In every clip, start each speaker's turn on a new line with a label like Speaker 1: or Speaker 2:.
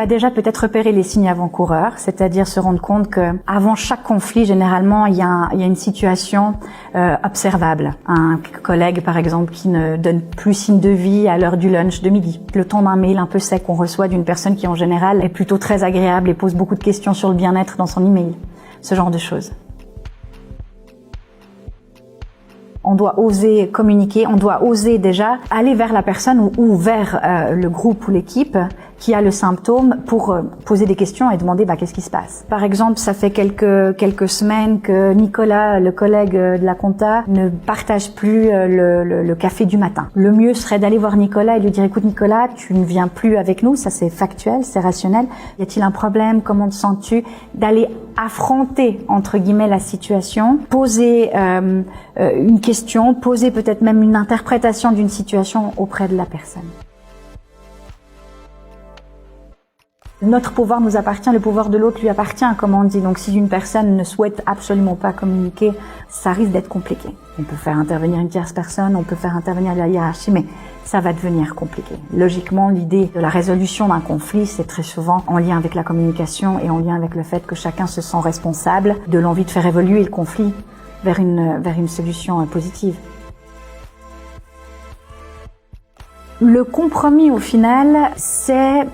Speaker 1: Déjà peut-être repérer les signes avant-coureurs, c'est-à-dire se rendre compte que avant chaque conflit, généralement, il y a une situation observable. Un collègue, par exemple, qui ne donne plus signe de vie à l'heure du lunch de midi. Le ton d'un mail un peu sec qu'on reçoit d'une personne qui, en général, est plutôt très agréable et pose beaucoup de questions sur le bien-être dans son email. Ce genre de choses. On doit oser communiquer, on doit oser déjà aller vers la personne ou vers le groupe ou l'équipe qui a le symptôme pour poser des questions et demander qu'est-ce qui se passe. Par exemple, ça fait quelques semaines que Nicolas, le collègue de la compta, ne partage plus le café du matin. Le mieux serait d'aller voir Nicolas et lui dire écoute Nicolas, tu ne viens plus avec nous, ça c'est factuel, c'est rationnel. Y a-t-il un problème? Comment te sens-tu? D'aller affronter entre guillemets la situation, poser une question, poser peut-être même une interprétation d'une situation auprès de la personne. Notre pouvoir nous appartient, le pouvoir de l'autre lui appartient, comme on dit. Donc si une personne ne souhaite absolument pas communiquer, ça risque d'être compliqué. On peut faire intervenir une tierce personne, on peut faire intervenir la hiérarchie, mais ça va devenir compliqué. Logiquement, l'idée de la résolution d'un conflit, c'est très souvent en lien avec la communication et en lien avec le fait que chacun se sent responsable de l'envie de faire évoluer le conflit vers une solution positive. Le compromis, au final, c'est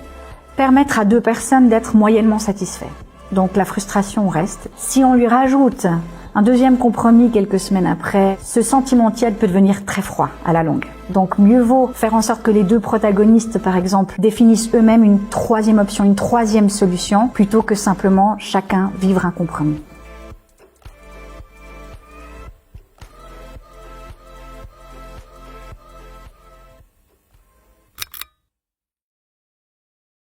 Speaker 1: permettre à deux personnes d'être moyennement satisfaits. Donc la frustration reste. Si on lui rajoute un deuxième compromis quelques semaines après, ce sentiment tiède peut devenir très froid à la longue. Donc mieux vaut faire en sorte que les deux protagonistes, par exemple, définissent eux-mêmes une troisième option, une troisième solution, plutôt que simplement chacun vivre un compromis.